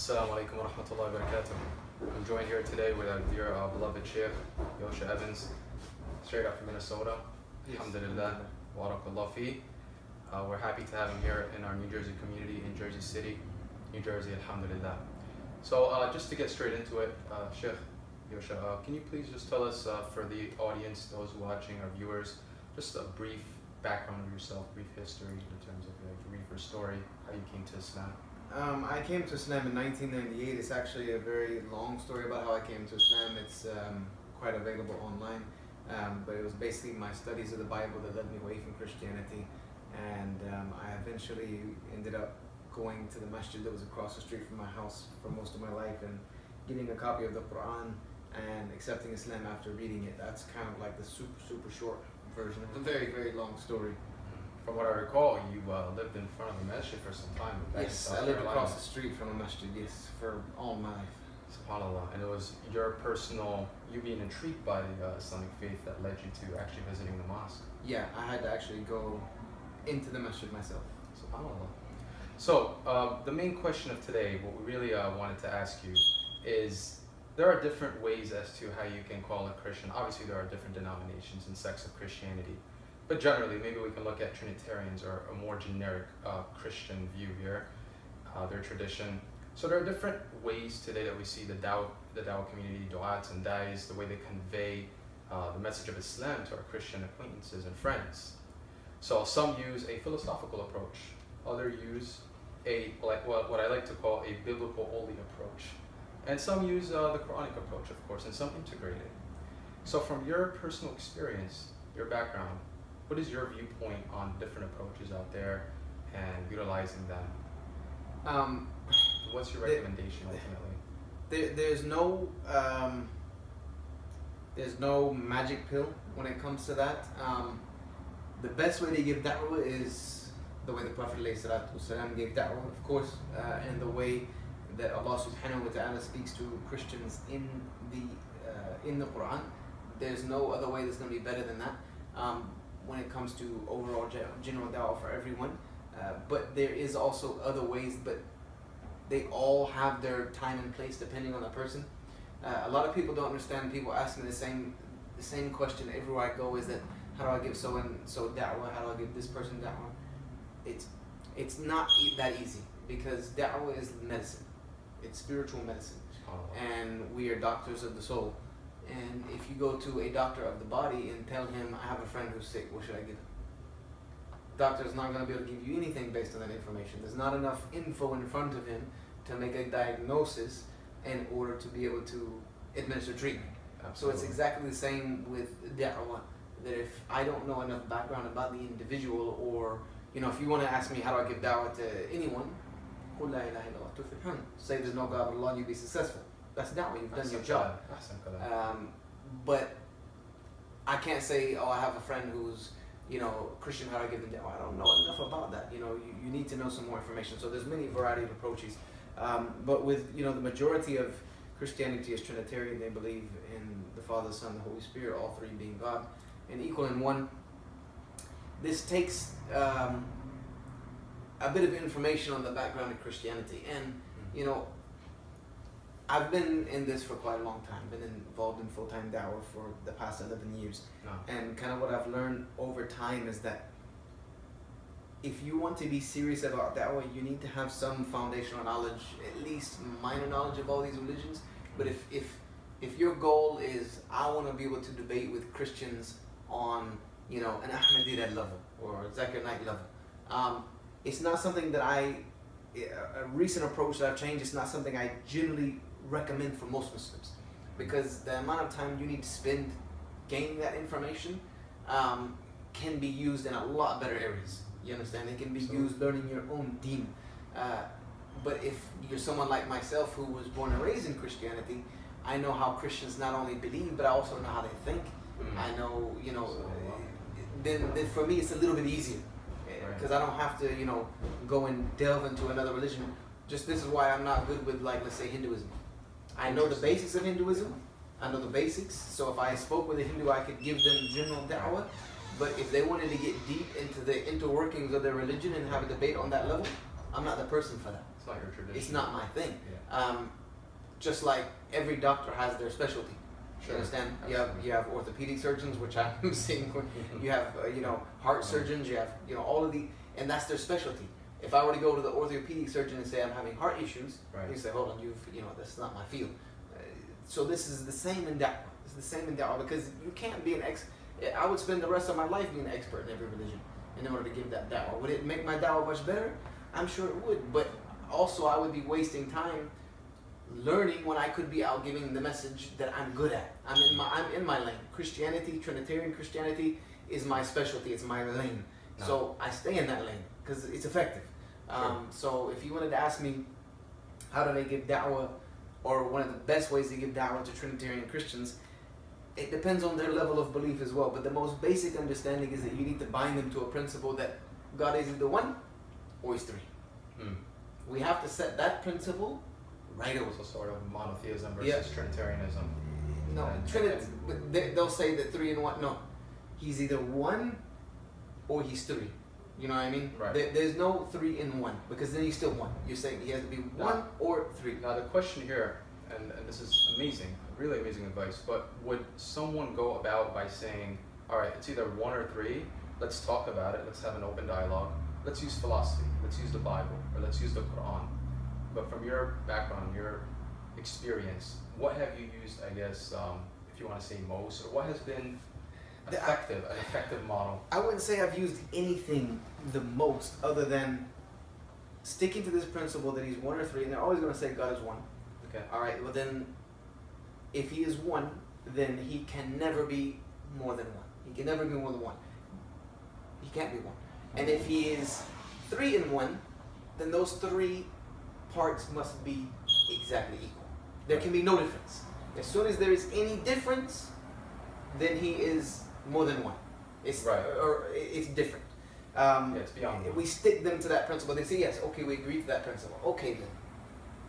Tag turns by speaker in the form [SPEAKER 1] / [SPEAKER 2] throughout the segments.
[SPEAKER 1] Assalamu alaikum wa rahmatullahi wa barakatuh. I'm joined here today with our dear beloved Sheikh, Yusha Evans, straight up from Minnesota. Alhamdulilah, barakallah fi. We're happy to have him here in our New Jersey community in Jersey City, New Jersey, alhamdulillah. So just to get straight into it, Sheikh Yusha, can you please just tell us for the audience, those watching, our viewers, just a brief background of yourself, brief history in terms of your brief story, how you came to Islam?
[SPEAKER 2] I came to Islam in 1998. It's actually a very long story about how I came to Islam. It's quite available online. But it was basically my studies of the Bible that led me away from Christianity. And I eventually ended up going to the masjid that was across the street from my house for most of my life and getting a copy of the Quran and accepting Islam after reading it. That's kind of like the super short version of a very long story.
[SPEAKER 1] From what I recall, you lived in front of the masjid for some time.
[SPEAKER 2] Yes, I lived across the street from a masjid, yes, for all my life.
[SPEAKER 1] SubhanAllah. And it was your personal, you being intrigued by the Islamic faith that led you to actually visiting the mosque.
[SPEAKER 2] Yeah, I had to actually go into the masjid myself.
[SPEAKER 1] SubhanAllah. So, the main question of today, what we really wanted to ask you is, there are different ways as to how you can call a Christian. Obviously, there are different denominations and sects of Christianity. But generally, maybe we can look at Trinitarians or a more generic Christian view here, their tradition. So there are different ways today that we see the Dawah community, Du'ats and Dais, the way they convey the message of Islam to our Christian acquaintances and friends. So some use a philosophical approach, others use what I like to call a biblical-only approach. And some use the Qur'anic approach, of course, and some integrate it. So from your personal experience, your background, what is your viewpoint on different approaches out there and utilizing them? What's your recommendation ultimately?
[SPEAKER 2] There's no magic pill when it comes to that. The best way to give da'wah is the way the Prophet ﷺ gave da'wah, of course, and the way that Allah subhanahu wa ta'ala speaks to Christians in the Quran. There's no other way that's going to be better than that. When it comes to overall general da'wah for everyone, but there is also other ways, but they all have their time and place depending on the person. A lot of people don't understand. People ask me the same question everywhere I go, is that how do I give so and so da'wah, how do I give this person da'wah? It's not that easy, because da'wah is medicine, it's spiritual medicine, and we are doctors of the soul. And if you go to a doctor of the body and tell him, I have a friend who's sick, what should I give him? The doctor's not going to be able to give you anything based on that information. There's not enough info in front of him to make a diagnosis in order to be able to administer treatment. Absolutely. So it's exactly the same with da'wah, that if I don't know enough background about the individual, or if you want to ask me how do I give da'wah to anyone, say there's no God but Allah, you'll be successful. That's da'wah, you've done your job. But I can't say, I have a friend who's Christian, how do I give them da'wah? I don't know enough about that. You need to know some more information. So there's many variety of approaches. But with the majority of Christianity is Trinitarian. They believe in the Father, Son, the Holy Spirit, all three being God and equal in one. This takes a bit of information on the background of Christianity, and I've been in this for quite a long time, been involved in full-time da'wah for the past 11 years. And kind of what I've learned over time is that if you want to be serious about da'wah, you need to have some foundational knowledge, at least minor knowledge of all these religions. But if your goal is, I want to be able to debate with Christians on an Ahmadiyya level or Zakir Naik level, it's not something that a recent approach that I've changed, it's not something I generally recommend for most Muslims, because the amount of time you need to spend gaining that information can be used in a lot better areas. You understand? It can be used learning your own deen. But if you're someone like myself who was born and raised in Christianity, I know how Christians not only believe, but I also know how they think. I know, then for me it's a little bit easier, because I don't have to, go and delve into another religion. Just this is why I'm not good with, let's say, Hinduism. I know the basics of Hinduism. I know the basics. So if I spoke with a Hindu, I could give them general da'wah. But if they wanted to get deep into the interworkings of their religion and have a debate on that level, I'm not the person for that.
[SPEAKER 1] It's not your tradition.
[SPEAKER 2] It's not my thing.
[SPEAKER 1] Yeah.
[SPEAKER 2] Just like every doctor has their specialty.
[SPEAKER 1] Sure.
[SPEAKER 2] You understand?
[SPEAKER 1] Absolutely.
[SPEAKER 2] You have orthopedic surgeons, which I'm seeing. You have heart surgeons. You have all of the, and that's their specialty. If I were to go to the orthopedic surgeon and say I'm having heart issues,
[SPEAKER 1] Right.
[SPEAKER 2] he say, hold on, that's not my field. So this is the same in da'wah. It's the same in da'wah because you can't be I would spend the rest of my life being an expert in every religion in order to give that da'wah. Would it make my da'wah much better? I'm sure it would, but also I would be wasting time learning when I could be out giving the message that I'm good at. I'm in my lane. Christianity, Trinitarian Christianity is my specialty. It's my lane.
[SPEAKER 1] No.
[SPEAKER 2] So I stay in that lane because it's effective.
[SPEAKER 1] Sure.
[SPEAKER 2] So if you wanted to ask me, how do they give da'wah, or one of the best ways to give da'wah to Trinitarian Christians, it depends on their level of belief as well. But the most basic understanding is that you need to bind them to a principle that God is either one or he's three. We have to set that principle right away.
[SPEAKER 1] So sort of monotheism versus Trinitarianism.
[SPEAKER 2] No, they'll say that 3 in 1. No, he's either one or he's three. You know what I mean?
[SPEAKER 1] Right.
[SPEAKER 2] There's no 3 in 1 because then he's still one. You're saying he has to be one or three.
[SPEAKER 1] Now the question here, and this is amazing, really amazing advice, but would someone go about by saying, all right, it's either 1 or 3, let's talk about it, let's have an open dialogue, let's use philosophy, let's use the Bible, or let's use the Quran. But from your background, your experience, what have you used, I guess, if you want to say most, or what has been an effective model?
[SPEAKER 2] I wouldn't say I've used anything the most other than sticking to this principle that he's 1 or 3, and they're always going to say God is one.
[SPEAKER 1] Okay.
[SPEAKER 2] All right, well then, if he is one, then he can never be more than one. He can never be more than one. He can't be one. And if he is 3 in 1, then those 3 parts must be exactly equal. There can be no difference. As soon as there is any difference, then he is more than one. It's
[SPEAKER 1] right.
[SPEAKER 2] Or it's different.
[SPEAKER 1] It's beyond one.
[SPEAKER 2] We stick them to that principle. They say, yes, okay, we agree to that principle. Okay then.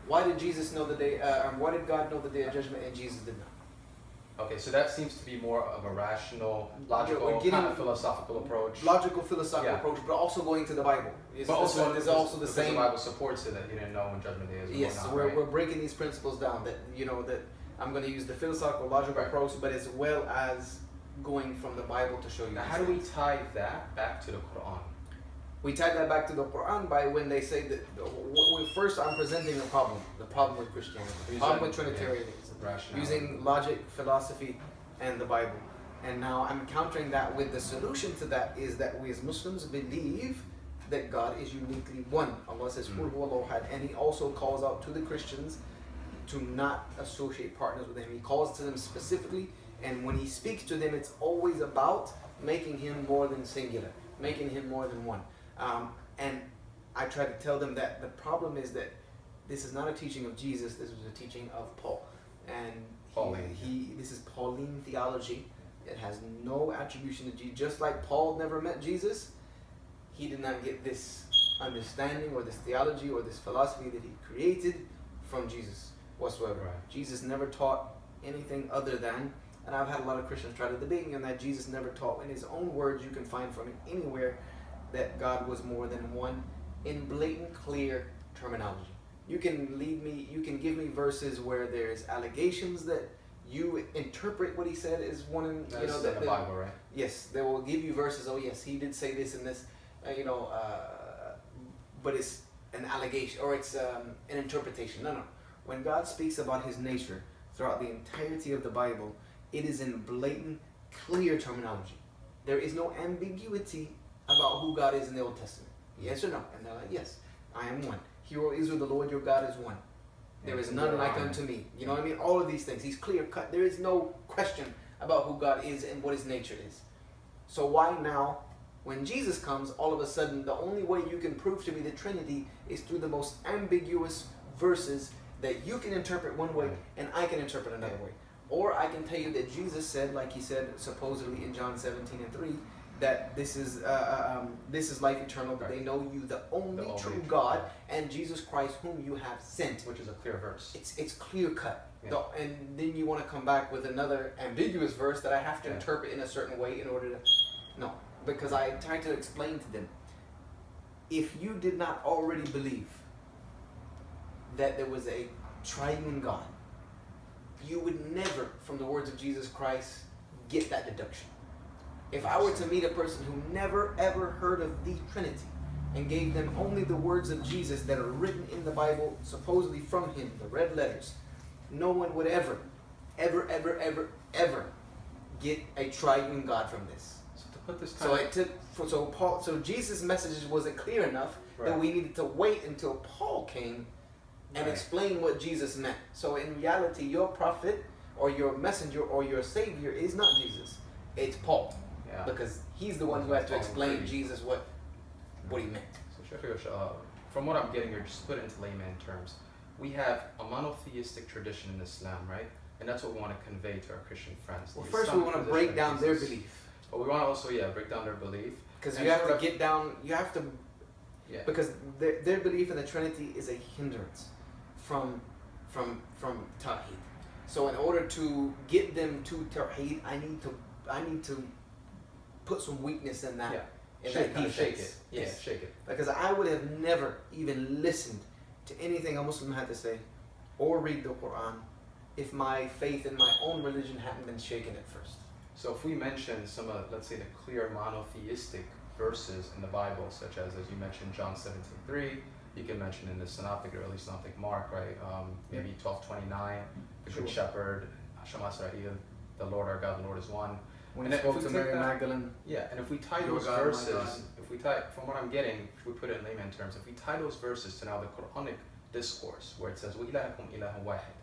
[SPEAKER 2] Why did Jesus know the day? Why did God know the day of judgment and Jesus did not?
[SPEAKER 1] Okay, so that seems to be more of a rational, logical, kind of philosophical approach.
[SPEAKER 2] Logical, philosophical approach, but also going to the Bible.
[SPEAKER 1] But also,
[SPEAKER 2] is also the same.
[SPEAKER 1] The Bible supports it that you didn't know when judgment day is.
[SPEAKER 2] Yes,
[SPEAKER 1] or not,
[SPEAKER 2] so we're breaking these principles down. That that I'm going to use the philosophical, logical approach, but as well as going from the Bible to show you.
[SPEAKER 1] Now, how do we tie that back to the Quran?
[SPEAKER 2] We tie that back to the Quran by when they say that. First, I'm presenting the problem with Christianity, the problem with Trinitarianism, using logic, philosophy, and the Bible. And now I'm countering that with the solution to that is that we as Muslims believe that God is uniquely one. Allah says, "Qul huwa Allahu ahad," and He also calls out to the Christians to not associate partners with Him. He calls to them specifically, and when He speaks to them, it's always about making Him more than singular, making Him more than one. And I try to tell them that the problem is that this is not a teaching of Jesus, this is a teaching of Paul. And this is Pauline theology. It has no attribution to Jesus. Just like Paul never met Jesus, he did not get this understanding or this theology or this philosophy that he created from Jesus whatsoever.
[SPEAKER 1] Right.
[SPEAKER 2] Jesus never taught anything other than, and I've had a lot of Christians try to debate me on that, Jesus never taught in his own words, you can find from it anywhere, that God was more than one in blatant, clear terminology. You can give me verses where there's allegations that you interpret what he said as one in,
[SPEAKER 1] That's in the Bible, right?
[SPEAKER 2] Yes, they will give you verses, oh yes, he did say this and this, but it's an allegation or it's an interpretation. No. When God speaks about his nature throughout the entirety of the Bible, it is in blatant, clear terminology. There is no ambiguity about who God is in the Old Testament. Yes or no? And they're like, yes, I am one. Hear, O Israel, the Lord your God is one. There is none like unto me. You know what I mean? All of these things. He's clear cut. There is no question about who God is and what his nature is. So why now, when Jesus comes, all of a sudden, the only way you can prove to me the Trinity is through the most ambiguous verses that you can interpret one way and I can interpret another way. Or I can tell you that Jesus said, like he said supposedly in John 17:3, that this is life eternal, that they know you, the only true God, and Jesus Christ whom you have sent.
[SPEAKER 1] Which is a clear verse.
[SPEAKER 2] It's clear cut.
[SPEAKER 1] Yeah.
[SPEAKER 2] And then you want to come back with another ambiguous verse that I have to interpret in a certain way in order to... No, because I tried to explain to them, if you did not already believe that there was a triune God, you would never, from the words of Jesus Christ, get that deduction. If I were to meet a person who never ever heard of the Trinity and gave them only the words of Jesus that are written in the Bible, supposedly from him, the red letters, no one would ever get a triune God from this.
[SPEAKER 1] So to put this
[SPEAKER 2] So Jesus' message wasn't clear enough that we needed to wait until Paul came and explain what Jesus meant. So in reality, your prophet or your messenger or your savior is not Jesus. It's Paul. Yeah. Because he's the one who had to explain Jesus what he meant.
[SPEAKER 1] So Sheikh Yusha, from what I'm getting here, just put it into layman terms, we have a monotheistic tradition in Islam, right? And that's what we want to convey to our Christian friends.
[SPEAKER 2] Well, first we want to break down their belief.
[SPEAKER 1] But we want to also, break down their belief.
[SPEAKER 2] Because you have to get down, because their belief in the Trinity is a hindrance from Tawheed. So in order to get them to Tawheed, I need to put some weakness in that.
[SPEAKER 1] Shake it. Yes. Shake it.
[SPEAKER 2] Because I would have never even listened to anything a Muslim had to say or read the Quran if my faith in my own religion hadn't been shaken at first.
[SPEAKER 1] So if we mention some of, let's say, the clear monotheistic verses in the Bible, such as you mentioned, John 17:3, you can mention in the Synoptic or early Synoptic Mark, right? Maybe 12:29, the Good Shepherd, Hashem Israel, the Lord our God, the Lord is one.
[SPEAKER 2] When he spoke to Mary Magdalene.
[SPEAKER 1] Yeah, and if we tie those verses, from what I'm getting, if we put it in layman terms, if we tie those verses to now the Qur'anic discourse, where it says, وَإِلَهَكُمْ إِلَهٌ وَاحِدٌ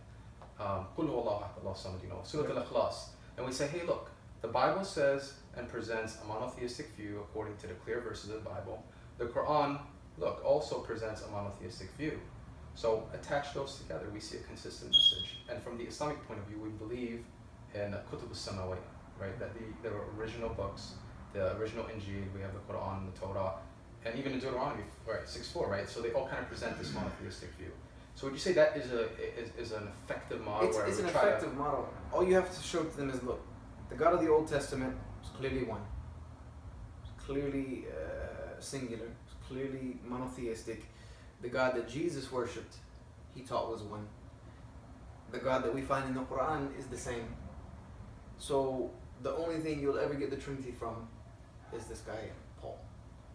[SPEAKER 1] قُلْ هُوَ اللَّهُ أَحَدٌ اللَّهُ الصَّمَدُ, Surah Al-Ikhlas, and we say, hey, look, the Bible says and presents a monotheistic view according to the clear verses of the Bible. The Quran, look, also presents a monotheistic view. So attach those together, we see a consistent message. And from the Islamic point of view, we believe in Kutub al-Samawiyah, right? That the original books, the original Injil, we have the Quran, the Torah, and even the Deuteronomy, right, 6:4, right? So they all kind of present this monotheistic view. So would you say that is an effective model?
[SPEAKER 2] It's an effective model. All you have to show to them is, look, the God of the Old Testament is clearly one. It's clearly singular. It's clearly monotheistic. The God that Jesus worshipped, he taught was one. The God that we find in the Quran is the same. So the only thing you'll ever get the Trinity from is this guy, Paul,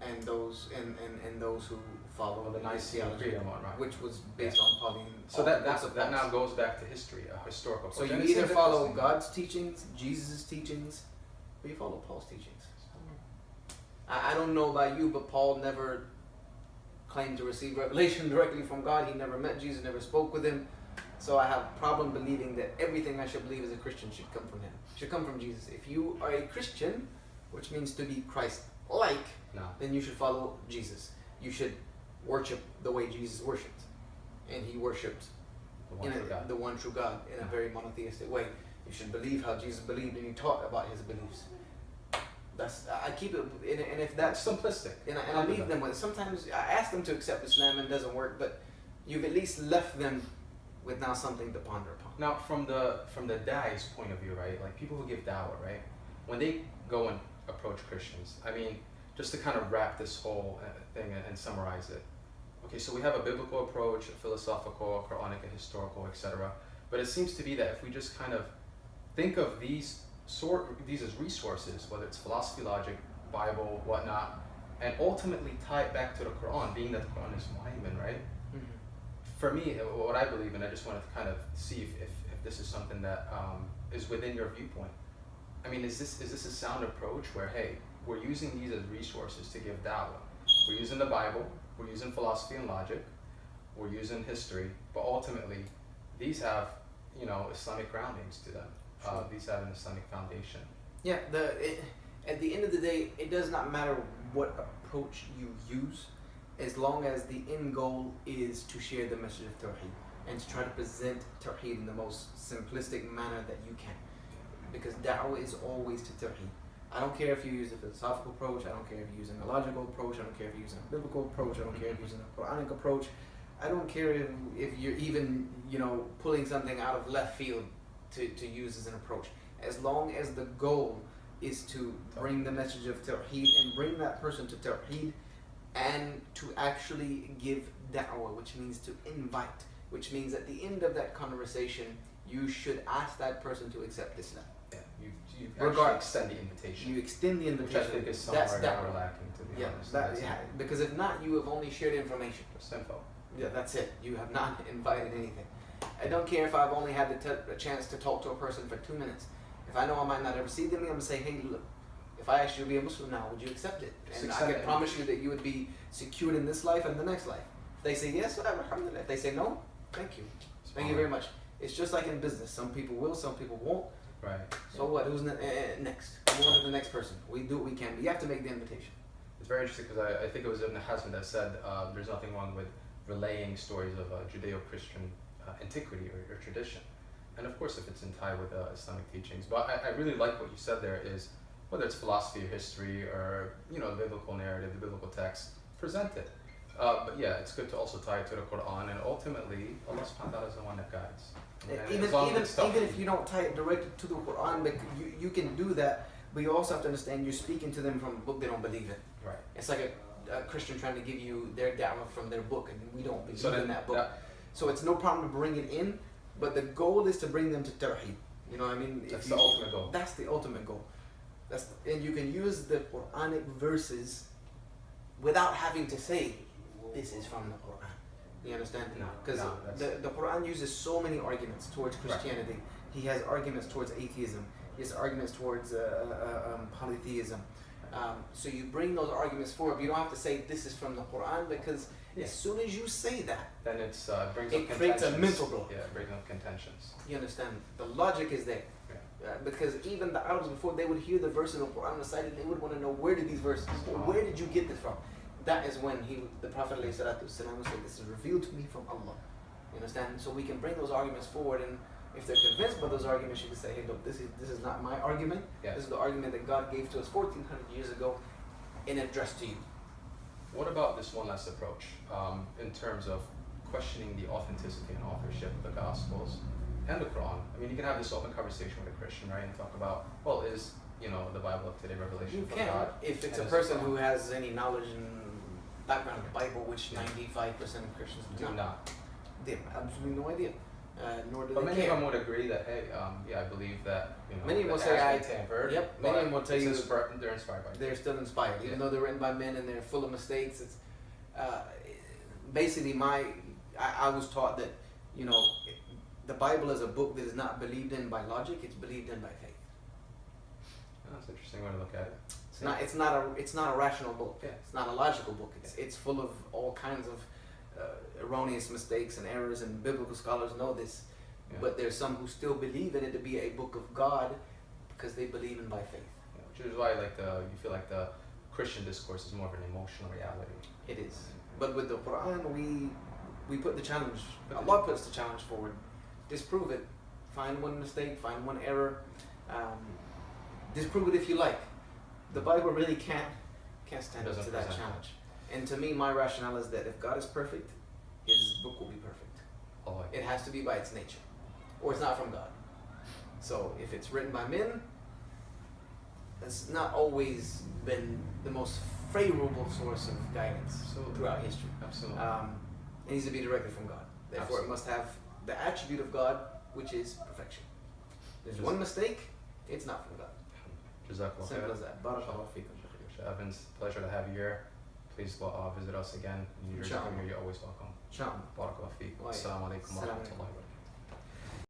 [SPEAKER 2] and those who follow
[SPEAKER 1] the Nicene Creed, right?
[SPEAKER 2] Which was based on Pauline.
[SPEAKER 1] So that now goes back to history, a historical.
[SPEAKER 2] So you either follow God's teachings, Jesus' teachings, or you follow Paul's teachings. I don't know about you, but Paul never claimed to receive revelation directly from God. He never met Jesus, never spoke with him. So I have a problem believing that everything I should believe as a Christian should come from him. Should come from Jesus. If you are a Christian, which means to be Christ-like, then you should follow Jesus. You should worship the way Jesus worshipped. And he worshipped the one true God in a very monotheistic way. You should believe how Jesus believed, and he taught about his beliefs. I keep it, and if that's
[SPEAKER 1] simplistic,
[SPEAKER 2] and I leave them with it. Sometimes I ask them to accept Islam and it doesn't work, but you've at least left them with now something to ponder upon.
[SPEAKER 1] Now, from the Dai's point of view, right? Like people who give Dawah, right? When they go and approach Christians, I mean, just to kind of wrap this whole thing and summarize it. Okay, so we have a biblical approach, a philosophical, a Qur'anic, a historical, etc. But it seems to be that if we just kind of think of these as resources, whether it's philosophy, logic, Bible, whatnot, and ultimately tie it back to the Quran, being that the Quran is Muhammad, right? For me, what I believe, and I just wanted to kind of see if this is something that is within your viewpoint. I mean, is this a sound approach where, hey, we're using these as resources to give dawah? We're using the Bible, we're using philosophy and logic, we're using history, but ultimately, these have, Islamic groundings to them. These have an Islamic foundation.
[SPEAKER 2] Yeah, at the end of the day, it does not matter what approach you use, as long as the end goal is to share the message of Tawheed and to try to present Tawheed in the most simplistic manner that you can. Because da'wah is always to Tawheed. I don't care if you use a philosophical approach, I don't care if you're using a logical approach, I don't care if you're using a biblical approach, I don't care if you're using a Qur'anic approach, I don't care if you're even, pulling something out of left field to use as an approach. As long as the goal is to bring the message of Tawheed and bring that person to Tawheed, and to actually give da'wah, which means to invite, which means at the end of that conversation, you should ask that person to accept Islam.
[SPEAKER 1] Yeah, you actually extend the invitation.
[SPEAKER 2] You extend the invitation.
[SPEAKER 1] Which I think is somewhere now lacking, to be honest.
[SPEAKER 2] Because if not, you have only shared information.
[SPEAKER 1] Just info.
[SPEAKER 2] Yeah, that's it. You have not invited anything. I don't care if I've only had a chance to talk to a person for 2 minutes. If I know I might not ever see them, I'm going to say, hey, look, if I asked you to be a Muslim now, would you accept it? And I can promise you that you would be secured in this life and the next life. If they say yes, whatever, alhamdulillah. If they say no, thank you. Thank you very much. It's just like in business. Some people will, some people won't.
[SPEAKER 1] Right.
[SPEAKER 2] So what? Who's next? Move on to the next person. We do what we can, but you have to make the invitation.
[SPEAKER 1] It's very interesting because I think it was Ibn Hazm that said there's nothing wrong with relaying stories of Judeo-Christian antiquity or tradition. And of course, if it's in tie with Islamic teachings. But I really like what you said there is, whether it's philosophy or history or, the biblical narrative, the biblical text, present it. But yeah, it's good to also tie it to the Quran, and ultimately, Allah subhanahu wa ta'ala is the one that guides.
[SPEAKER 2] Even if you don't tie it directly to the Quran, but you can do that, but you also have to understand you're speaking to them from a book they don't believe in.
[SPEAKER 1] Right.
[SPEAKER 2] It's like a Christian trying to give you their dawah from their book, and we don't believe in that book. So it's no problem to bring it in, but the goal is to bring them to Tawheed. You know what I mean?
[SPEAKER 1] That's the ultimate goal.
[SPEAKER 2] That's the ultimate goal. And you can use the Quranic verses without having to say, this is from the Quran. You understand? Because the Quran uses so many arguments towards Christianity. Right. He has arguments towards atheism. He has arguments towards polytheism. So you bring those arguments forward. You don't have to say this is from the Quran, because as soon as you say that,
[SPEAKER 1] then it
[SPEAKER 2] creates a mental block.
[SPEAKER 1] Yeah, it brings up contentions.
[SPEAKER 2] You understand? The logic is there. Because even the Arabs, before they would hear the verses of the Quran recited, they would want to know, where did these verses, where did you get this from? That is when the Prophet ﷺ would say, this is revealed to me from Allah. You understand? So we can bring those arguments forward, and if they're convinced by those arguments, you can say, hey, look, this is not my argument. This is the argument that God gave to us 1400 years ago and addressed to you.
[SPEAKER 1] What about this one last approach in terms of questioning the authenticity and authorship of the Gospels and the Quran? I mean, you can have this open conversation with a Christian, right, and talk about, well, is the Bible of today revelation from God?
[SPEAKER 2] If it's a person who has any knowledge and background of the Bible, which 95% of Christians do not. They have absolutely no idea. Nor do they
[SPEAKER 1] many of them would agree that, hey, I believe that,
[SPEAKER 2] many will say, many of them will tell you
[SPEAKER 1] they're inspired by it.
[SPEAKER 2] They're still inspired, even though they're written by men and they're full of mistakes. It's basically I was taught that, the Bible is a book that is not believed in by logic, it's believed in by faith.
[SPEAKER 1] That's an interesting way to look at it.
[SPEAKER 2] It's not a rational book. It's not a logical book. It's full of all kinds of erroneous mistakes and errors, and biblical scholars know this. But there's some who still believe in it to be a book of God because they believe in by faith.
[SPEAKER 1] Which is why you feel like the Christian discourse is more of an emotional reality.
[SPEAKER 2] It is. But with the Quran, we put the challenge. Allah puts the challenge forward. Disprove it. Find one mistake. Find one error. Disprove it if you like. The Bible really can't stand up to that challenge. And to me, my rationale is that if God is perfect, His book will be perfect. It has to be by its nature, or it's not from God. So if it's written by men, it's not always been the most favorable source of guidance throughout history.
[SPEAKER 1] Absolutely.
[SPEAKER 2] It needs to be directly from God. Therefore, it must have the attribute of God, which is perfection. There's one mistake, it's not from God. Simple as that. Barakallahu feekum.
[SPEAKER 1] Yusha Evans, pleasure to have you here. Please visit us again. You're always welcome.
[SPEAKER 2] Inshallah.
[SPEAKER 1] Barakallahu feekum. Assalamu alaikum wa rahmatullahi wa barakatuh.